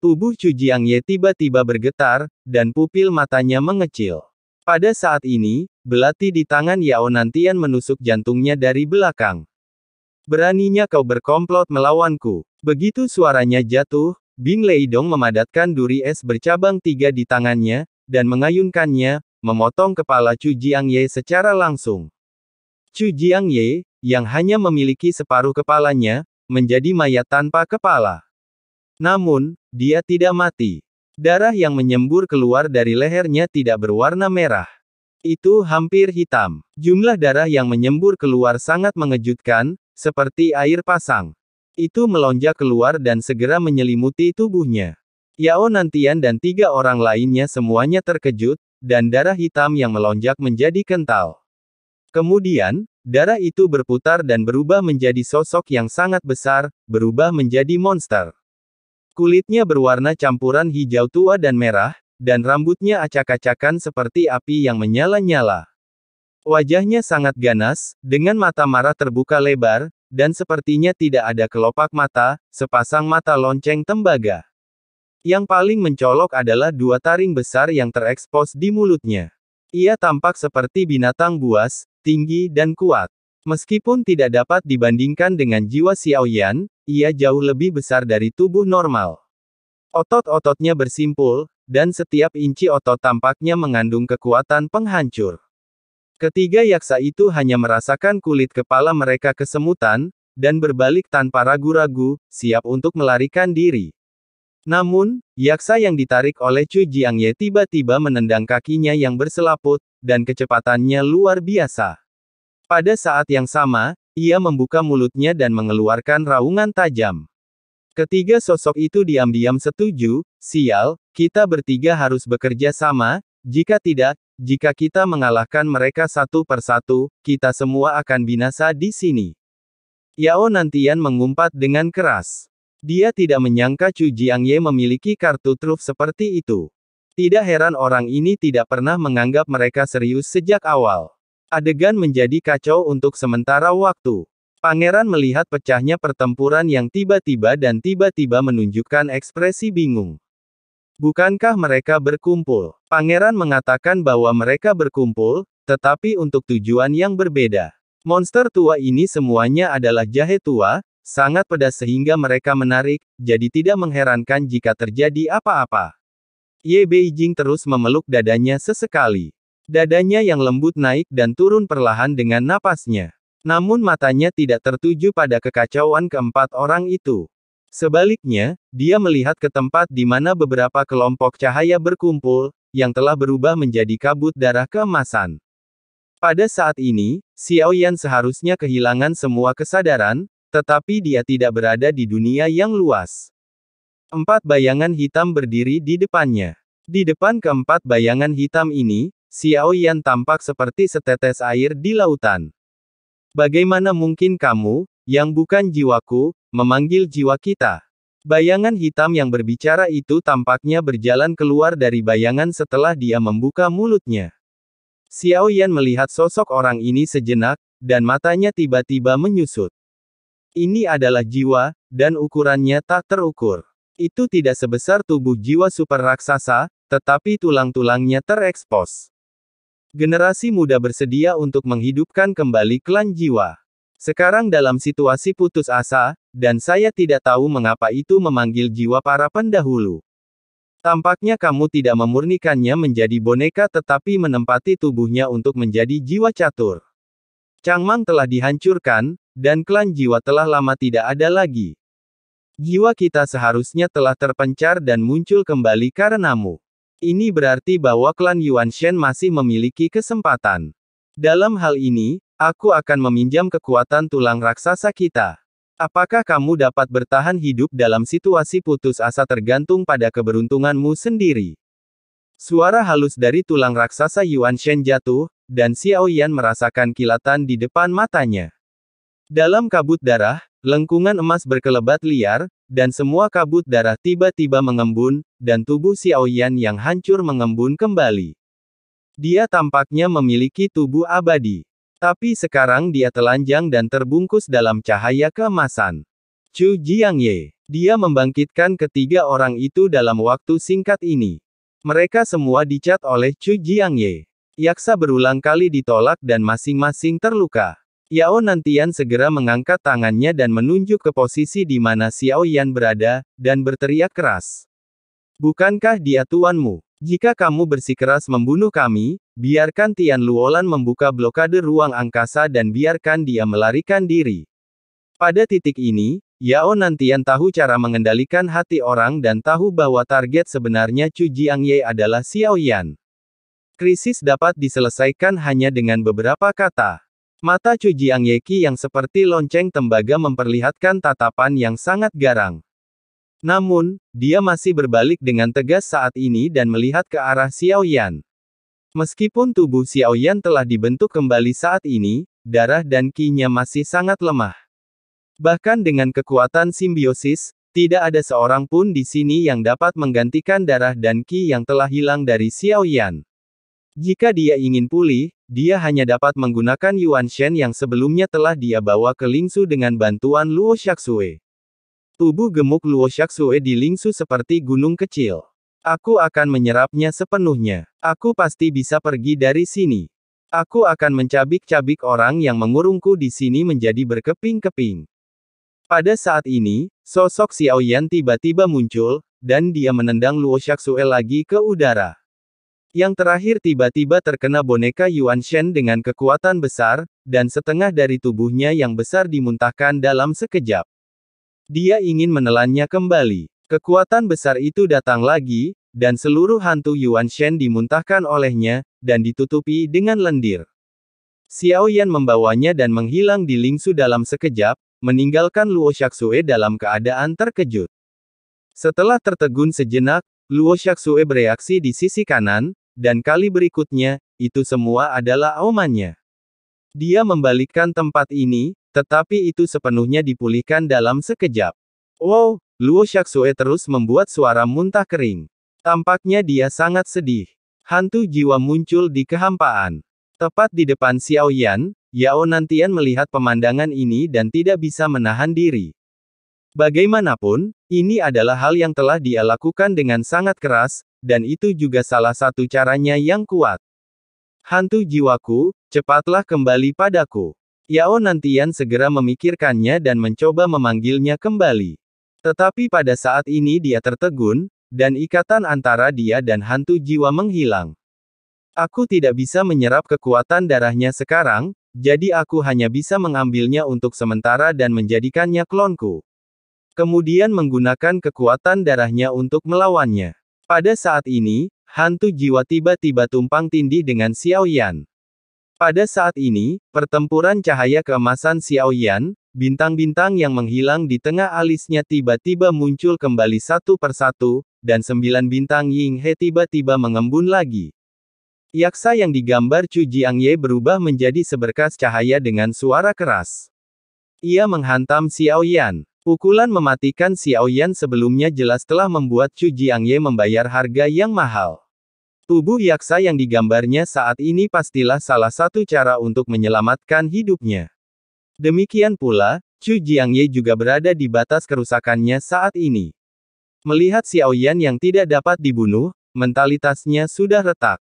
Tubuh Chu Jiangye tiba-tiba bergetar, dan pupil matanya mengecil. Pada saat ini, belati di tangan Yao Nantian menusuk jantungnya dari belakang. Beraninya kau berkomplot melawanku. Begitu suaranya jatuh, Bing Leidong memadatkan duri es bercabang 3 di tangannya, dan mengayunkannya, memotong kepala Chu Jiangye secara langsung. Chu Jiangye, yang hanya memiliki separuh kepalanya, menjadi mayat tanpa kepala. Namun, dia tidak mati. Darah yang menyembur keluar dari lehernya tidak berwarna merah. Itu hampir hitam. Jumlah darah yang menyembur keluar sangat mengejutkan, seperti air pasang. Itu melonjak keluar dan segera menyelimuti tubuhnya. Yao Nantian dan 3 orang lainnya semuanya terkejut, dan darah hitam yang melonjak menjadi kental. Kemudian, darah itu berputar dan berubah menjadi sosok yang sangat besar, berubah menjadi monster. Kulitnya berwarna campuran hijau tua dan merah, dan rambutnya acak-acakan seperti api yang menyala-nyala. Wajahnya sangat ganas, dengan mata marah terbuka lebar, dan sepertinya tidak ada kelopak mata, sepasang mata lonceng tembaga. Yang paling mencolok adalah 2 taring besar yang terekspos di mulutnya. Ia tampak seperti binatang buas, tinggi dan kuat. Meskipun tidak dapat dibandingkan dengan jiwa Xiaoyan, ia jauh lebih besar dari tubuh normal. Otot-ototnya bersimpul, dan setiap inci otot tampaknya mengandung kekuatan penghancur. Ketiga yaksa itu hanya merasakan kulit kepala mereka kesemutan, dan berbalik tanpa ragu-ragu, siap untuk melarikan diri. Namun, yaksa yang ditarik oleh Chu Jiangye tiba-tiba menendang kakinya yang berselaput, dan kecepatannya luar biasa. Pada saat yang sama, ia membuka mulutnya dan mengeluarkan raungan tajam. Ketiga sosok itu diam-diam setuju, sial, kita bertiga harus bekerja sama, jika tidak, jika kita mengalahkan mereka satu persatu, kita semua akan binasa di sini. Yao Nantian mengumpat dengan keras. Dia tidak menyangka Chu Jiangye memiliki kartu truf seperti itu. Tidak heran orang ini tidak pernah menganggap mereka serius sejak awal. Adegan menjadi kacau untuk sementara waktu. Pangeran melihat pecahnya pertempuran yang tiba-tiba dan tiba-tiba menunjukkan ekspresi bingung. Bukankah mereka berkumpul? Pangeran mengatakan bahwa mereka berkumpul, tetapi untuk tujuan yang berbeda. Monster tua ini semuanya adalah jahe tua, sangat pedas sehingga mereka menarik, jadi tidak mengherankan jika terjadi apa-apa. Ye Beijing terus memeluk dadanya sesekali. Dadanya yang lembut naik dan turun perlahan dengan napasnya. Namun matanya tidak tertuju pada kekacauan keempat orang itu. Sebaliknya, dia melihat ke tempat di mana beberapa kelompok cahaya berkumpul, yang telah berubah menjadi kabut darah keemasan. Pada saat ini, Xiaoyan seharusnya kehilangan semua kesadaran, tetapi dia tidak berada di dunia yang luas. 4 bayangan hitam berdiri di depannya. Di depan keempat bayangan hitam ini, Xiaoyan tampak seperti setetes air di lautan. Bagaimana mungkin kamu, yang bukan jiwaku, memanggil jiwa kita? Bayangan hitam yang berbicara itu tampaknya berjalan keluar dari bayangan setelah dia membuka mulutnya. Xiaoyan melihat sosok orang ini sejenak, dan matanya tiba-tiba menyusut. Ini adalah jiwa, dan ukurannya tak terukur. Itu tidak sebesar tubuh jiwa super raksasa, tetapi tulang-tulangnya terekspos. Generasi muda bersedia untuk menghidupkan kembali klan jiwa. Sekarang dalam situasi putus asa, dan saya tidak tahu mengapa itu memanggil jiwa para pendahulu. Tampaknya kamu tidak memurnikannya menjadi boneka tetapi menempati tubuhnya untuk menjadi jiwa catur. Changmang telah dihancurkan, dan klan jiwa telah lama tidak ada lagi. Jiwa kita seharusnya telah terpencar dan muncul kembali karenamu. Ini berarti bahwa klan Yuan Shen masih memiliki kesempatan. Dalam hal ini, aku akan meminjam kekuatan tulang raksasa kita. Apakah kamu dapat bertahan hidup dalam situasi putus asa tergantung pada keberuntunganmu sendiri? Suara halus dari tulang raksasa Yuan Shen jatuh, dan Xiaoyan merasakan kilatan di depan matanya. Dalam kabut darah, lengkungan emas berkelebat liar, dan semua kabut darah tiba-tiba mengembun, dan tubuh Xiaoyan yang hancur mengembun kembali. Dia tampaknya memiliki tubuh abadi. Tapi sekarang dia telanjang dan terbungkus dalam cahaya keemasan. Chu Jiangye. Dia membangkitkan ketiga orang itu dalam waktu singkat ini. Mereka semua dicat oleh Chu Jiangye. Yaksa berulang kali ditolak dan masing-masing terluka. Yao Nantian segera mengangkat tangannya dan menunjuk ke posisi di mana Xiao Yan berada, dan berteriak keras. Bukankah dia tuanmu? Jika kamu bersikeras membunuh kami, biarkan Tian Luolan membuka blokade ruang angkasa dan biarkan dia melarikan diri. Pada titik ini, Yao Nantian tahu cara mengendalikan hati orang dan tahu bahwa target sebenarnya Chu Jiangye adalah Xiao Yan. Krisis dapat diselesaikan hanya dengan beberapa kata. Mata Chu Jiangye yang seperti lonceng tembaga memperlihatkan tatapan yang sangat garang. Namun, dia masih berbalik dengan tegas saat ini dan melihat ke arah Xiao Yan. Meskipun tubuh Xiao Yan telah dibentuk kembali saat ini, darah dan ki-nya masih sangat lemah. Bahkan dengan kekuatan simbiosis, tidak ada seorang pun di sini yang dapat menggantikan darah dan ki yang telah hilang dari Xiao Yan. Jika dia ingin pulih, dia hanya dapat menggunakan Yuan Shen yang sebelumnya telah dia bawa ke Lingsu dengan bantuan Luo Shaxue. Tubuh gemuk Luo Shaxue di Lingsu seperti gunung kecil. Aku akan menyerapnya sepenuhnya. Aku pasti bisa pergi dari sini. Aku akan mencabik-cabik orang yang mengurungku di sini menjadi berkeping-keping. Pada saat ini, sosok Xiao Yan tiba-tiba muncul, dan dia menendang Luo Shaxue lagi ke udara. Yang terakhir tiba-tiba terkena boneka Yuan Shen dengan kekuatan besar, dan setengah dari tubuhnya yang besar dimuntahkan dalam sekejap. Dia ingin menelannya kembali. Kekuatan besar itu datang lagi, dan seluruh hantu Yuan Shen dimuntahkan olehnya, dan ditutupi dengan lendir. Xiao Yan membawanya dan menghilang di Lingsu dalam sekejap, meninggalkan Luo Shaxue dalam keadaan terkejut. Setelah tertegun sejenak, Luo Shaxue bereaksi di sisi kanan, dan kali berikutnya, itu semua adalah aumannya. Dia membalikkan tempat ini, tetapi itu sepenuhnya dipulihkan dalam sekejap. Wow, Luo Shaxue terus membuat suara muntah kering. Tampaknya dia sangat sedih. Hantu jiwa muncul di kehampaan. Tepat di depan Xiao Yan, Yao Nantian melihat pemandangan ini dan tidak bisa menahan diri. Bagaimanapun, ini adalah hal yang telah dia lakukan dengan sangat keras, dan itu juga salah satu caranya yang kuat. Hantu jiwaku, cepatlah kembali padaku. Yao Nantian segera memikirkannya dan mencoba memanggilnya kembali. Tetapi pada saat ini dia tertegun, dan ikatan antara dia dan hantu jiwa menghilang. Aku tidak bisa menyerap kekuatan darahnya sekarang, jadi aku hanya bisa mengambilnya untuk sementara dan menjadikannya klonku. Kemudian menggunakan kekuatan darahnya untuk melawannya. Pada saat ini, hantu jiwa tiba-tiba tumpang tindih dengan Xiao Yan. Pada saat ini, pertempuran cahaya keemasan Xiao Yan, bintang-bintang yang menghilang di tengah alisnya tiba-tiba muncul kembali satu persatu, dan 9 bintang Ying He tiba-tiba mengembun lagi. Yaksa yang digambar Chu Jiangye berubah menjadi seberkas cahaya dengan suara keras. Ia menghantam Xiao Yan. Pukulan mematikan Xiao Yan sebelumnya jelas telah membuat Chu Jiangye membayar harga yang mahal. Tubuh yaksa yang digambarnya saat ini pastilah salah satu cara untuk menyelamatkan hidupnya. Demikian pula, Chu Jiangye juga berada di batas kerusakannya saat ini. Melihat Xiao Yan yang tidak dapat dibunuh, mentalitasnya sudah retak.